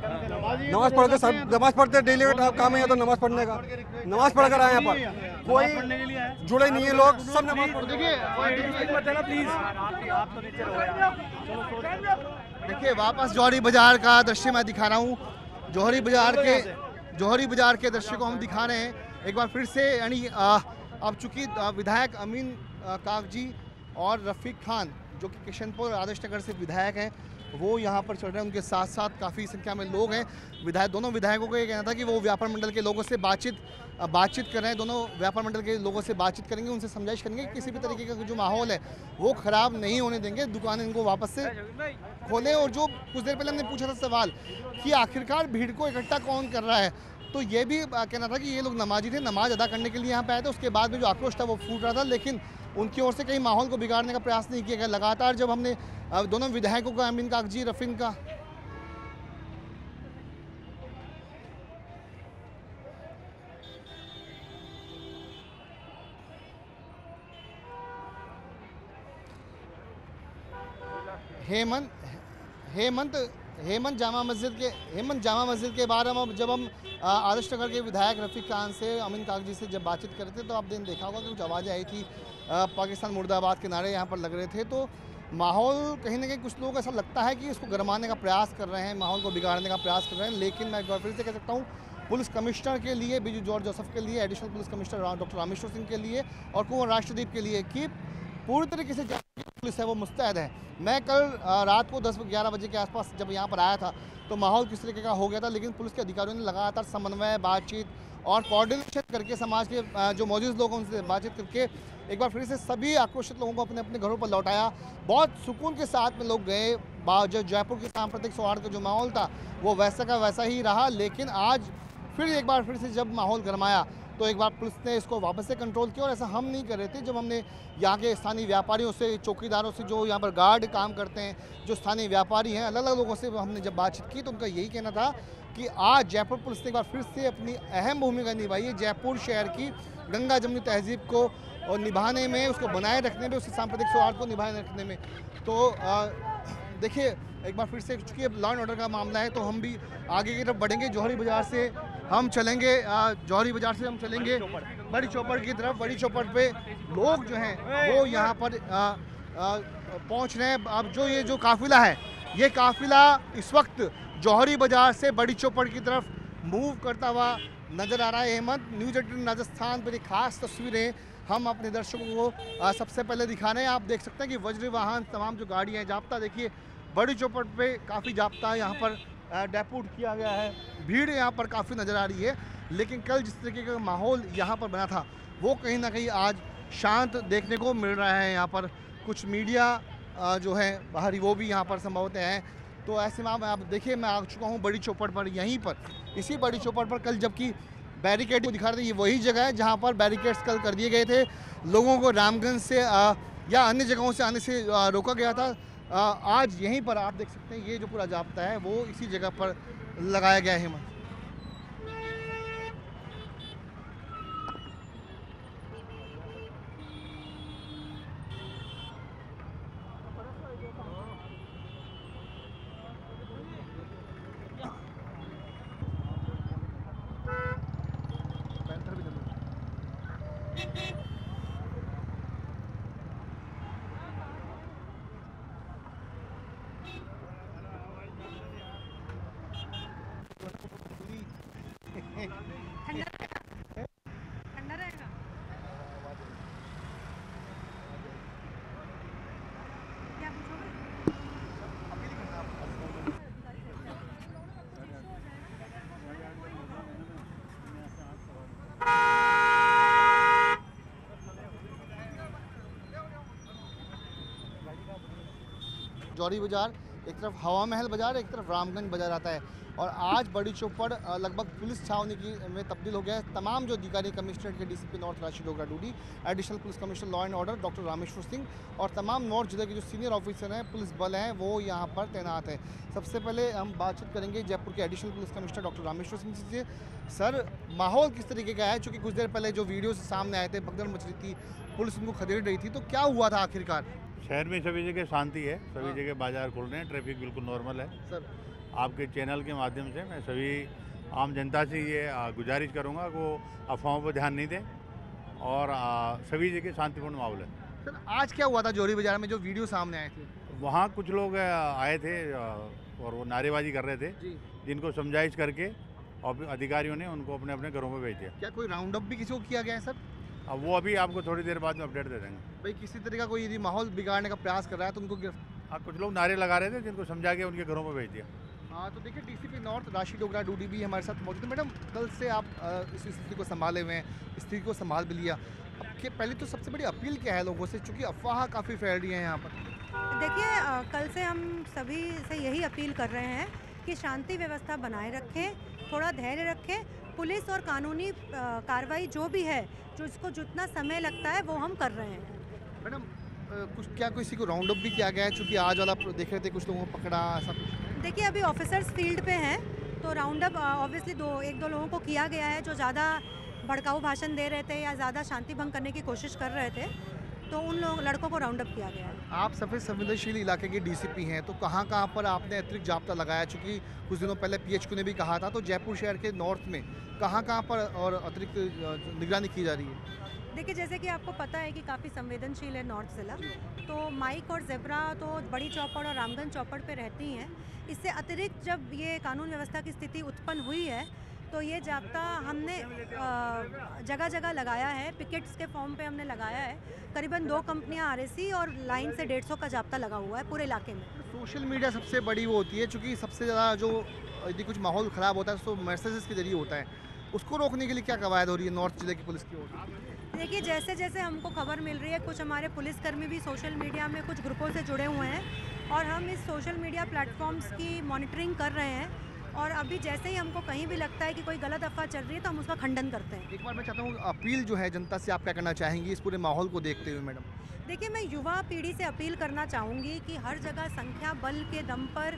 नमाज पढ़ के सब नमाज पढ़ते, डेली का काम है तो नमाज पढ़ने का, नमाज पढ़ कर आए यहाँ पर। कोई जुड़े नहीं है लोग, सब नमाज पढ़। देखिए वापस जौहरी बाजार का दृश्य मैं दिखा रहा हूँ। जौहरी बाजार के दृश्य को हम दिखा रहे हैं एक बार फिर से। यानी अब चूंकि विधायक अमीन कागजी और रफ़ीक खान जो कि किशनपुर और आदर्श नगर से विधायक हैं, वो यहाँ पर चल रहे हैं। उनके साथ साथ काफ़ी संख्या में लोग हैं। दोनों विधायकों को ये कहना था कि वो व्यापार मंडल के लोगों से बातचीत कर रहे हैं। दोनों व्यापार मंडल के लोगों से बातचीत करेंगे, उनसे समझाइश करेंगे कि किसी भी तरीके का जो माहौल है वो ख़राब नहीं होने देंगे, दुकानें इनको वापस से खोलें। और जो कुछ देर पहले हमने पूछा था सवाल कि आखिरकार भीड़ को इकट्ठा कौन कर रहा है, तो ये भी कहना था कि ये लोग नमाजी थे, नमाज अदा करने के लिए यहाँ पे आए थे। उसके बाद में जो आक्रोश था वो फूट रहा था, लेकिन उनकी ओर से कहीं माहौल को बिगाड़ने का प्रयास नहीं किया गया। लगातार जब हमने दोनों विधायकों का, अमीन कागजी, रफीन का, हेमंत जामा मस्जिद के बारे में जब हम आदर्श नगर के विधायक रफ़ीक खान से, अमीन कागजी से जब बातचीत कर रहे थे, तो आपने देखा होगा कि कुछ आवाज़ें आई थी, पाकिस्तान मुर्दाबाद के नारे यहाँ पर लग रहे थे। तो माहौल कहीं ना कहीं कुछ लोग ऐसा लगता है कि इसको गरमाने का प्रयास कर रहे हैं, माहौल को बिगाड़ने का प्रयास कर रहे हैं। लेकिन मैं एक बार फिर से कह सकता हूँ, पुलिस कमिश्नर के लिए, बिजू जॉर्ज जोसेफ के लिए, additional police commissioner doctor Rameshwar Singh के लिए और कुंवर राष्ट्रदीप के लिए कि पूरी तरीके से पुलिस है वो मुस्तैद है। मैं कल रात को 10-11 बजे के आसपास जब यहाँ पर आया था तो माहौल किस तरीके का हो गया था, लेकिन पुलिस के अधिकारियों ने लगातार समन्वय, बातचीत और कोऑर्डिनेशन करके समाज के जो मौजूद लोग हैं उनसे बातचीत करके एक बार फिर से सभी आक्रोशित लोगों को अपने अपने घरों पर लौटाया। बहुत सुकून के साथ में लोग गए। जो जयपुर के सांप्रदायिक सौहार्द का जो माहौल था वो वैसा का वैसा ही रहा, लेकिन आज फिर एक बार फिर से जब माहौल गरमाया तो एक बार पुलिस ने इसको वापस से कंट्रोल किया। और ऐसा हम नहीं कर रहे थे, जब हमने यहाँ के स्थानीय व्यापारियों से, चौकीदारों से, जो यहाँ पर गार्ड काम करते हैं, जो स्थानीय व्यापारी हैं, अलग अलग लोगों से हमने जब बातचीत की तो उनका यही कहना था कि आज जयपुर पुलिस ने एक बार फिर से अपनी अहम भूमिका निभाई है जयपुर शहर की गंगा जमुनी तहजीब को और निभाने में, उसको बनाए रखने में, उसके सांप्रदायिक सौहार्द को निभाए रखने में। तो देखिए एक बार फिर से, चूँकि लॉ एंड ऑर्डर का मामला है तो हम भी आगे की तरफ बढ़ेंगे। जौहरी बाज़ार से हम चलेंगे, बड़ी चौपड़ की तरफ। बड़ी चौपड़ पे लोग जो हैं वो यहाँ पर पहुँच रहे हैं। अब जो ये जो काफ़िला है, ये काफ़िला इस वक्त जौहरी बाज़ार से बड़ी चौपड़ की तरफ मूव करता हुआ नज़र आ रहा है। हेमंत, न्यूज़ 18 राजस्थान पर एक खास तस्वीरें हम अपने दर्शकों को सबसे पहले दिखा रहे हैं। आप देख सकते हैं कि वज्र वाहन, तमाम जो गाड़ियाँ हैं, जाब्ता देखिए बड़ी चौपड़ पे काफ़ी जाब्ता यहाँ पर डेपूट किया गया है। भीड़ यहाँ पर काफ़ी नज़र आ रही है, लेकिन कल जिस तरीके का माहौल यहाँ पर बना था वो कहीं ना कहीं आज शांत देखने को मिल रहा है। यहाँ पर कुछ मीडिया जो है बाहरी वो भी यहाँ पर संभवतः हैं। तो ऐसे में आप देखिए, मैं आ चुका हूँ बड़ी चौपड़ पर। यहीं पर इसी बड़ी चौपड़ पर कल जबकि बैरिकेड को दिखा रहे थे, ये वही जगह है जहाँ पर बैरिकेड्स कल कर दिए गए थे। लोगों को रामगंज से या अन्य जगहों से आने से रोका गया था। आज यहीं पर आप देख सकते हैं ये जो पूरा जाब्ता है वो इसी जगह पर लगाया गया है। जौहरी बाज़ार एक तरफ हवा महल बाज़ार, एक तरफ रामगंज बाज़ार आता है। और आज बड़ी चौपड़ लगभग पुलिस छावनी में तब्दील हो गया है। तमाम जो अधिकारी, कमिश्नरेट के DCP north Rashi Dogra Doodi, additional police commissioner law and order doctor Rameshwar Singh और तमाम नॉर्थ जिले के जो सीनियर ऑफिसर हैं, पुलिस बल हैं, वो यहाँ पर तैनात हैं। सबसे पहले हम बातचीत करेंगे जयपुर के additional police commissioner doctor Rameshwar Singh ji से। सर, माहौल किस तरीके का है? चूँकि कुछ देर पहले जो वीडियो सामने आए थे, भगदड़ मच रही थी, पुलिस उनको खदेड़ रही थी, तो क्या हुआ था आखिरकार? शहर में सभी जगह शांति है, सभी जगह बाजार खुल रहे हैं, ट्रैफिक बिल्कुल नॉर्मल है। सर, आपके चैनल के माध्यम से मैं सभी आम जनता से ये गुजारिश करूंगा कि वो अफवाहों पर ध्यान नहीं दें और सभी जगह शांतिपूर्ण माहौल है। सर, आज क्या हुआ था जौहरी बाज़ार में जो वीडियो सामने आए थे? वहाँ कुछ लोग आए थे और वो नारेबाजी कर रहे थे, जिनको समझाइश करके और अधिकारियों ने उनको अपने अपने घरों में भेज दिया। क्या कोई राउंड अप भी किसी को किया गया है सर? अब वो अभी आपको थोड़ी देर बाद में अपडेट दे देंगे। भाई, किसी तरह का कोई यदि माहौल बिगाड़ने का प्रयास कर रहा है तो उनको कुछ लोग नारे लगा रहे थे, जिनको समझा के उनके घरों में भेज दिया। हाँ, तो देखिए डीसीपी नॉर्थ राशि डोगरा डूडी भी हमारे साथ मौजूद है। मैडम, कल से आप इस स्थिति को संभाले हुए हैं, स्थिति को संभाल भी लिया। अब के पहले तो सबसे बड़ी अपील क्या है लोगों से, चूँकि अफवाह काफ़ी फैल रही है यहाँ पर? देखिए, कल से हम सभी से यही अपील कर रहे हैं कि शांति व्यवस्था बनाए रखें, थोड़ा धैर्य रखें। पुलिस और कानूनी कार्रवाई जो भी है, जो इसको जितना समय लगता है वो हम कर रहे हैं। मैडम कुछ क्या किसी को राउंड अप भी किया गया है, चूँकि आज वाला देख रहे थे कुछ लोगों को पकड़ा ऐसा कुछ? देखिए अभी ऑफिसर्स फील्ड पे हैं, तो राउंड अप ऑब्वियसली एक दो लोगों को किया गया है जो ज़्यादा भड़काऊ भाषण दे रहे थे या ज़्यादा शांति भंग करने की कोशिश कर रहे थे, तो उन लड़कों को राउंड अप किया गया है। आप सफ़ेद संवेदनशील इलाके के डीसीपी हैं, तो कहाँ कहाँ पर आपने अतिरिक्त जाब्ता लगाया? चूँकि कुछ दिनों पहले पीएचक्यू ने भी कहा था, तो जयपुर शहर के नॉर्थ में कहाँ कहाँ पर और अतिरिक्त निगरानी की जा रही है? देखिए जैसे कि आपको पता है कि काफ़ी संवेदनशील है नॉर्थ ज़िला, तो माइक और ज़ेब्रा तो बड़ी चौपड़ और रामगंज चौपड़ पे रहती हैं। इससे अतिरिक्त जब ये कानून व्यवस्था की स्थिति उत्पन्न हुई है, तो ये जाब्ता हमने जगह जगह लगाया है, पिकेट्स के फॉर्म पे हमने लगाया है। करीबन 2 कंपनियां आरएसी और लाइन से 150 का जाब्ता लगा हुआ है पूरे इलाके में। सोशल मीडिया सबसे बड़ी वो होती है, चूँकि सबसे ज़्यादा जो यदि कुछ माहौल ख़राब होता है तो मैसेजेस के जरिए होता है, उसको रोकने के लिए क्या कवायद हो रही है नॉर्थ जिले की पुलिस की ओर से? देखिए जैसे जैसे हमको खबर मिल रही है, कुछ हमारे पुलिसकर्मी भी सोशल मीडिया में कुछ ग्रुपों से जुड़े हुए हैं और हम इस सोशल मीडिया प्लेटफॉर्म्स की मॉनिटरिंग कर रहे हैं, और अभी जैसे ही हमको कहीं भी लगता है कि कोई गलत अफवाह चल रही है तो हम उसका खंडन करते हैं। एक बार मैं चाहता हूँ अपील जो है जनता से आप क्या करना चाहेंगी इस पूरे माहौल को देखते हुए? मैडम देखिए मैं युवा पीढ़ी से अपील करना चाहूँगी कि हर जगह संख्या बल के दम पर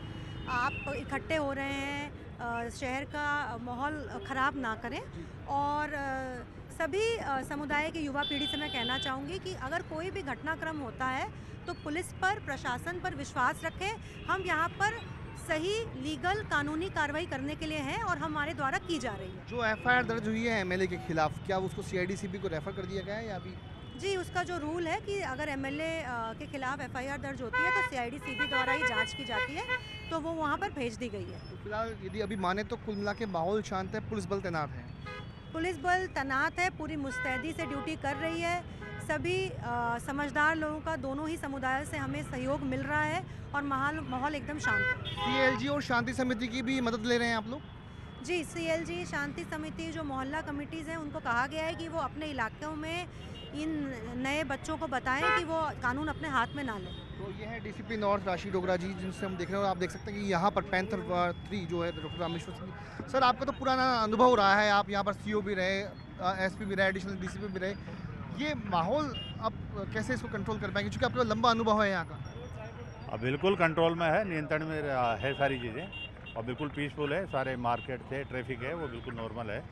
आप इकट्ठे हो रहे हैं, शहर का माहौल ख़राब ना करें। और सभी समुदाय की युवा पीढ़ी से मैं कहना चाहूँगी कि अगर कोई भी घटनाक्रम होता है तो पुलिस पर, प्रशासन पर विश्वास रखें। हम यहाँ पर सही लीगल कानूनी कार्रवाई करने के लिए हैं और हमारे द्वारा की जा रही है। जो एफआईआर दर्ज हुई है एमएलए के खिलाफ, क्या उसको सीआईडी-सीबी को रेफर कर दिया गया है या अभी? जी, उसका जो रूल है कि अगर एमएलए के खिलाफ एफआईआर दर्ज होती है तो सीआईडी-सीबी द्वारा ही जांच की जाती है, तो वो वहाँ पर भेज दी गई है। तो फिलहाल यदि अभी माने तो कुल मिला के माहौल शांत है, पुलिस बल तैनात है? पुलिस बल तैनात है, पूरी मुस्तैदी से ड्यूटी कर रही है। सभी समझदार लोगों का दोनों ही समुदायों से हमें सहयोग मिल रहा है और माहौल एकदम शांत है। सीएलजी और शांति समिति की भी मदद ले रहे हैं आप लोग? जी, सीएलजी, शांति समिति, जो मोहल्ला कमिटीज़ हैं, उनको कहा गया है कि वो अपने इलाकों में इन नए बच्चों को बताएं कि वो कानून अपने हाथ में ना लें। तो ये है डीसीपी नॉर्थ राशि डोगरा जी, जिनसे हम देख रहे हैं। और आप देख सकते हैं कि यहाँ पर पैंथर 3 जो है डॉक्टर रामेश्वर सिंह सर, आपका तो पुराना अनुभव रहा है, आप यहाँ पर सीओ भी रहे, एसपी भी रहे, एडिशनल डीसीपी भी रहे। ये माहौल अब कैसे इसको कंट्रोल कर पाएंगे, क्योंकि आपका लंबा अनुभव है यहाँ का? बिल्कुल कंट्रोल में है, नियंत्रण में है सारी चीज़ें, और बिल्कुल पीसफुल है। सारे मार्केट से ट्रैफिक है वो बिल्कुल नॉर्मल है।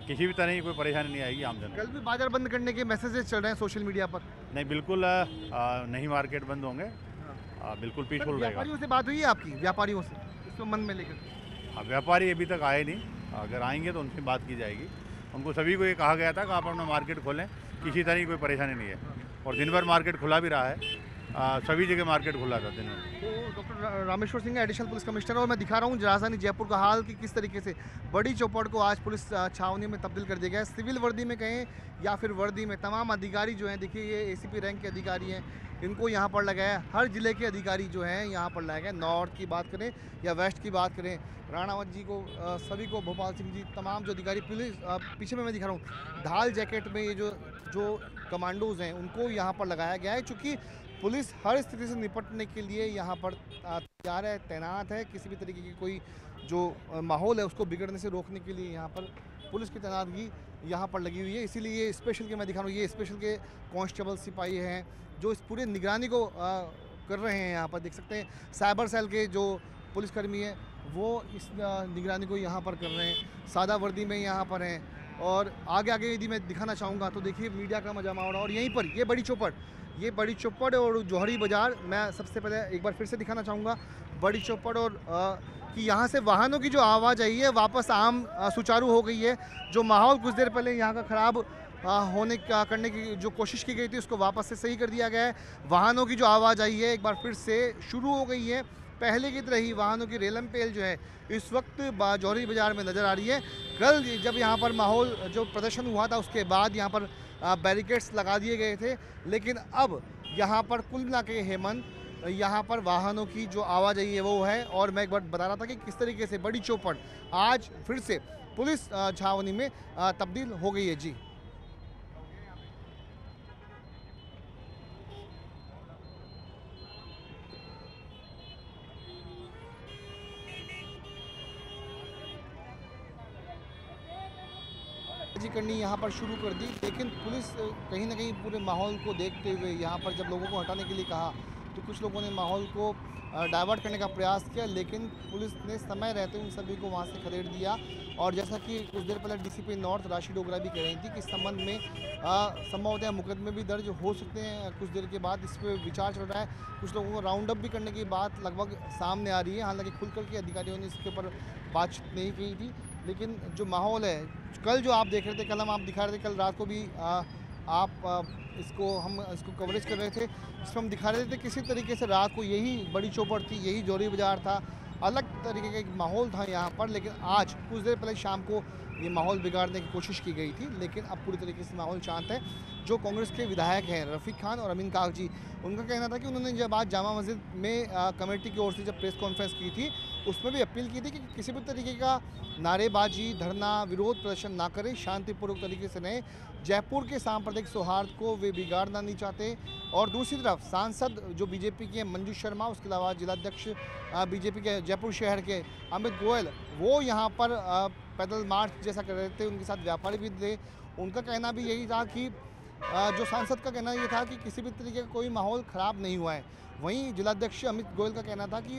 किसी भी तरह की कोई परेशानी नहीं आएगी आम जनता। कल भी बाजार बंद करने के मैसेजेस चल रहे हैं सोशल मीडिया पर। नहीं, बिल्कुल नहीं मार्केट बंद होंगे, बिल्कुल पीसफुल रहेगा। व्यापारियों से बात हुई है आपकी, व्यापारियों से इसको मन में लेकर? व्यापारी अभी तक आए नहीं, अगर आएंगे तो उनसे बात की जाएगी। उनको सभी को ये कहा गया था कि आप अपना मार्केट खोलें, किसी तरह की कोई परेशानी नहीं है। और दिन भर मार्केट खुला भी रहा है, सभी जगह मार्केट खुला था दिन में। तो doctor Rameshwar Singh additional police commissioner, और मैं दिखा रहा हूँ राजधानी जयपुर का हाल कि किस तरीके से बड़ी चौपड़ को आज पुलिस छावनी में तब्दील कर दिया गया है। सिविल वर्दी में कहें या फिर वर्दी में, तमाम अधिकारी जो हैं, देखिए ये एसीपी रैंक के अधिकारी हैं, इनको यहाँ पर लगाया है। हर जिले के अधिकारी जो हैं यहाँ पर लगाए गए। नॉर्थ की बात करें या वेस्ट की बात करें, राणावत जी को, सभी को, भोपाल सिंह जी, तमाम जो अधिकारी पुलिस, पीछे में मैं दिखा रहा हूँ ढाल जैकेट में, ये जो कमांडोज हैं उनको यहाँ पर लगाया गया है, चूँकि पुलिस हर स्थिति से निपटने के लिए यहाँ पर तैयार है, तैनात है। किसी भी तरीके की कोई जो माहौल है उसको बिगड़ने से रोकने के लिए यहाँ पर पुलिस की तैनातगी यहाँ पर लगी हुई है। इसीलिए ये स्पेशल के मैं दिखा रहा हूँ, ये स्पेशल के कांस्टेबल सिपाही हैं जो इस पूरे निगरानी को कर रहे हैं। यहाँ पर देख सकते हैं साइबर सेल के जो पुलिसकर्मी हैं वो इस निगरानी को यहाँ पर कर रहे हैं, सादा वर्दी में यहाँ पर हैं। और आगे आगे यदि मैं दिखाना चाहूँगा तो देखिए मीडिया का मजा हो रहा है। और यहीं पर ये बड़ी चौपड़ और जौहरी बाज़ार, मैं सबसे पहले एक बार फिर से दिखाना चाहूँगा बड़ी चौपड़, और कि यहाँ से वाहनों की जो आवाजाही है वापस आम सुचारू हो गई है। जो माहौल कुछ देर पहले यहाँ का ख़राब करने की जो कोशिश की गई थी उसको वापस से सही कर दिया गया है। वाहनों की जो आवाजाही है एक बार फिर से शुरू हो गई है। पहले की तरह ही वाहनों की रेलम पेल जो है इस वक्त जौहरी बाज़ार में नज़र आ रही है। कल जब यहाँ पर माहौल जो प्रदर्शन हुआ था उसके बाद यहाँ पर बैरिकेड्स लगा दिए गए थे, लेकिन अब यहाँ पर कुल मिला के हेमंत यहाँ पर वाहनों की जो आवाजाही है वो है। और मैं एक बार बता रहा था कि किस तरीके से बड़ी चौपड़ आज फिर से पुलिस छावनी में तब्दील हो गई है। जी नारेबाजी करनी यहाँ पर शुरू कर दी, लेकिन पुलिस कहीं ना कहीं पूरे माहौल को देखते हुए यहाँ पर जब लोगों को हटाने के लिए कहा तो कुछ लोगों ने माहौल को डाइवर्ट करने का प्रयास किया, लेकिन पुलिस ने समय रहते उन सभी को वहाँ से खदेड़ दिया। और जैसा कि कुछ देर पहले डीसीपी नॉर्थ राशि डोगरा भी कह रही थी कि इस संबंध में संभवतः मुकदमे भी दर्ज हो सकते हैं कुछ देर के बाद। इस पर विचार चल रहा है, कुछ लोगों को राउंड अप भी करने की बात लगभग सामने आ रही है। हालांकि खुलकर के अधिकारियों ने इसके ऊपर बातचीत नहीं की थी, लेकिन जो माहौल है कल जो आप देख रहे थे, कल हम आप दिखा रहे थे, कल रात को भी हम इसको कवरेज कर रहे थे, जिसमें हम दिखा रहे थे किसी तरीके से रात को यही बड़ी चौपड़ थी, यही जौहरी बाज़ार था, अलग तरीके का एक माहौल था यहाँ पर। लेकिन आज कुछ देर पहले शाम को ये माहौल बिगाड़ने की कोशिश की गई थी, लेकिन अब पूरी तरीके से माहौल शांत है। जो कांग्रेस के विधायक हैं रफ़ीक खान और अमीन कागजी, उनका कहना था कि उन्होंने जब आज जामा मस्जिद में कमेटी की ओर से जब प्रेस कॉन्फ्रेंस की थी, उसमें भी अपील की थी कि किसी भी तरीके का नारेबाजी, धरना, विरोध प्रदर्शन ना करें, शांतिपूर्वक तरीके से रहें। जयपुर के सांप्रदायिक सौहार्द को वे बिगाड़ना नहीं चाहते। और दूसरी तरफ सांसद जो बीजेपी के मंजू शर्मा, उसके अलावा जिलाध्यक्ष बीजेपी के जयपुर शहर के अमित गोयल, वो यहाँ पर पैदल मार्च जैसा कर रहे थे, उनके साथ व्यापारी भी थे। उनका कहना भी यही था कि जो सांसद का कहना ये था कि किसी भी तरीके का कोई माहौल ख़राब नहीं हुआ है। वहीं जिलाध्यक्ष अमित गोयल का कहना था कि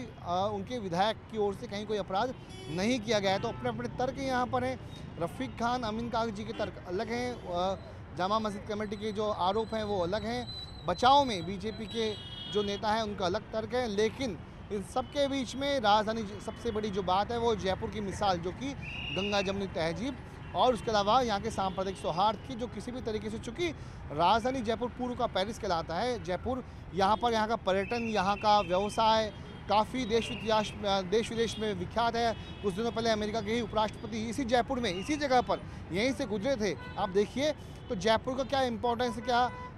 उनके विधायक की ओर से कहीं कोई अपराध नहीं किया गया है। तो अपने अपने तर्क यहाँ पर हैं। रफ़ीक खान, अमीन कागजी के तर्क अलग हैं, जामा मस्जिद कमेटी के जो आरोप हैं वो अलग हैं, बचाव में बीजेपी के जो नेता हैं उनका अलग तर्क है। लेकिन इन सब के बीच में राजधानी सबसे बड़ी जो बात है वो जयपुर की मिसाल, जो कि गंगा जमुनी तहजीब और उसके अलावा यहाँ के सांप्रदायिक सौहार्द की, जो किसी भी तरीके से, चूँकि राजधानी जयपुर पूर्व का पेरिस कहलाता है, जयपुर यहाँ पर यहाँ का पर्यटन, यहाँ का व्यवसाय काफ़ी देश विदेश में विख्यात है। कुछ दिनों पहले अमेरिका के ही उपराष्ट्रपति इसी जयपुर में, इसी जगह पर यहीं से गुजरे थे। आप देखिए तो जयपुर का क्या इम्पोर्टेंस है,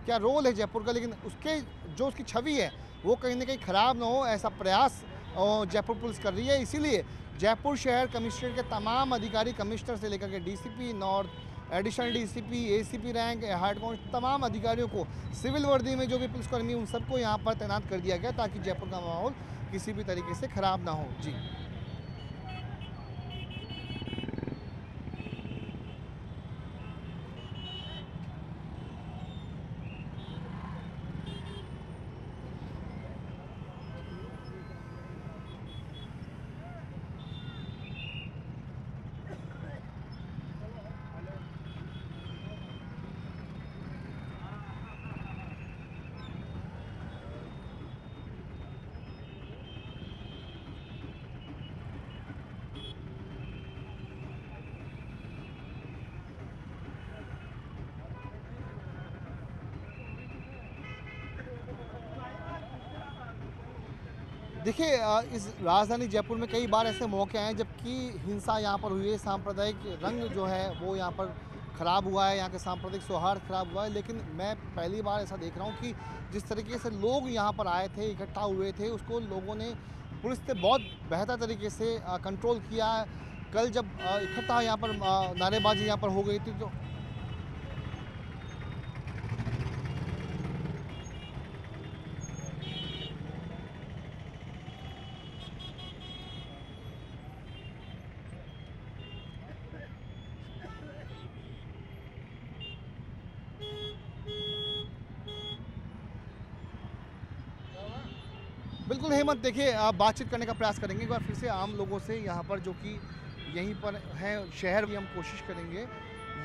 क्या रोल है जयपुर का, लेकिन उसकी छवि है वो कहीं ना कहीं ख़राब ना हो, ऐसा प्रयास जयपुर पुलिस कर रही है। इसीलिए जयपुर शहर कमिश्नरेट के तमाम अधिकारी, कमिश्नर से लेकर के DCP north, additional DCP, ACP rank, head constable, तमाम अधिकारियों को, सिविल वर्दी में जो भी पुलिसकर्मी उन सबको यहाँ पर तैनात कर दिया गया ताकि जयपुर का माहौल किसी भी तरीके से ख़राब ना हो। जी देखिए, इस राजधानी जयपुर में कई बार ऐसे मौके आए जबकि हिंसा यहाँ पर हुई है, सांप्रदायिक रंग जो है वो यहाँ पर ख़राब हुआ है, यहाँ के सांप्रदायिक सौहार्द ख़राब हुआ है। लेकिन मैं पहली बार ऐसा देख रहा हूँ कि जिस तरीके से लोग यहाँ पर आए थे, इकट्ठा हुए थे, उसको लोगों ने, पुलिस ने बहुत बेहतर तरीके से कंट्रोल किया। कल जब इकट्ठा यहाँ पर नारेबाजी यहाँ पर हो गई थी तो बिल्कुल हेमंत, देखिए आप बातचीत करने का प्रयास करेंगे एक बार फिर से आम लोगों से यहाँ पर, जो कि यहीं पर है शहर की हम कोशिश करेंगे।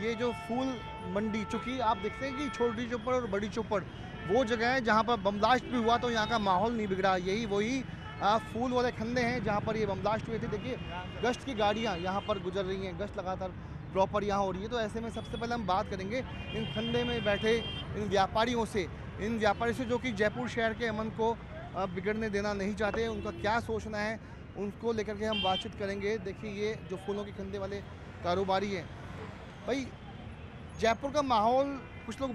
ये जो फूल मंडी, चूँकि आप देखते हैं कि छोटी चौपड़ और बड़ी चौपड़ वो जगह है जहाँ पर बम ब्लास्ट भी हुआ तो यहाँ का माहौल नहीं बिगड़ा। यही वही फूल वाले खंडे हैं जहाँ पर ये बम ब्लास्ट हुए थे। देखिए गश्त की गाड़ियाँ यहाँ पर गुजर रही हैं, गश्त लगातार प्रॉपर यहाँ हो रही है। तो ऐसे में सबसे पहले हम बात करेंगे इन खंडे में बैठे इन व्यापारियों से जो कि जयपुर शहर के अमन को बिगड़ने देना नहीं चाहते, उनका क्या सोचना है उनको लेकर के हम बातचीत करेंगे। देखिए ये जो फूलों के खंडे वाले कारोबारी हैं, भाई जयपुर का माहौल, कुछ लोग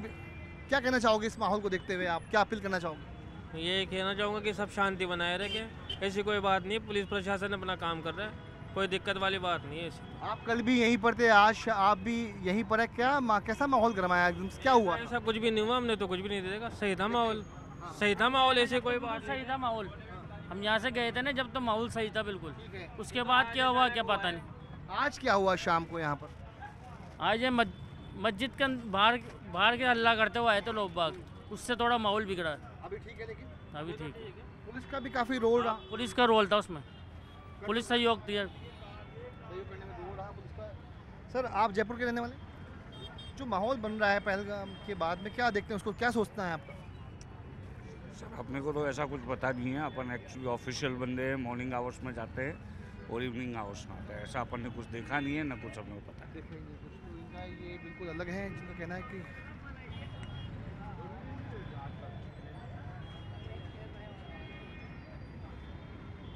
क्या कहना चाहोगे इस माहौल को देखते हुए, आप क्या अपील करना चाहोगे? ये कहना चाहूँगा कि सब शांति बनाए रखें, ऐसी कोई बात नहीं है, पुलिस प्रशासन अपना काम कर रहा है, कोई दिक्कत वाली बात नहीं है ऐसी। आप कल भी यहीं पर थे, आज आप भी यहीं पर है, कैसा माहौल गरमाया, क्या हुआ? ऐसा कुछ भी नहीं हुआ, हमने तो कुछ भी नहीं देखा, सही था माहौल, सही था माहौल, ऐसे कोई बात सही था माहौल। हम यहाँ से गए थे ना जब, तो माहौल सही था बिल्कुल। उसके बाद क्या हुआ क्या पता नहीं। आज क्या हुआ शाम को यहाँ पर? आज ये मस्जिद के बाहर बाहर के हल्ला करते हुए आए थे लोग बाग, उससे थोड़ा माहौल बिगड़ा है। अभी ठीक है, लेकिन अभी ठीक है। पुलिस का भी काफ़ी रोल रहा। पुलिस का रोल था उसमें, पुलिस सहयोग दिया। सहयोग करने में रोल रहा पुलिस का। सर, आप जयपुर के रहने वाले, जो माहौल बन रहा है पहलगाम के बाद में, क्या देखते हैं उसको, क्या सोचना है आपका? सर, अपने को तो ऐसा कुछ पता नहीं है। अपन एक्चुअली ऑफिशियल बंदे हैं, मॉर्निंग आवर्स में जाते हैं और इवनिंग आवर्स में आते हैं। ऐसा अपन ने कुछ देखा नहीं है, ना कुछ हमें पता है। देखेंगे कुछ, तो इनका ये बिल्कुल अलग है, जिनका कहना है कि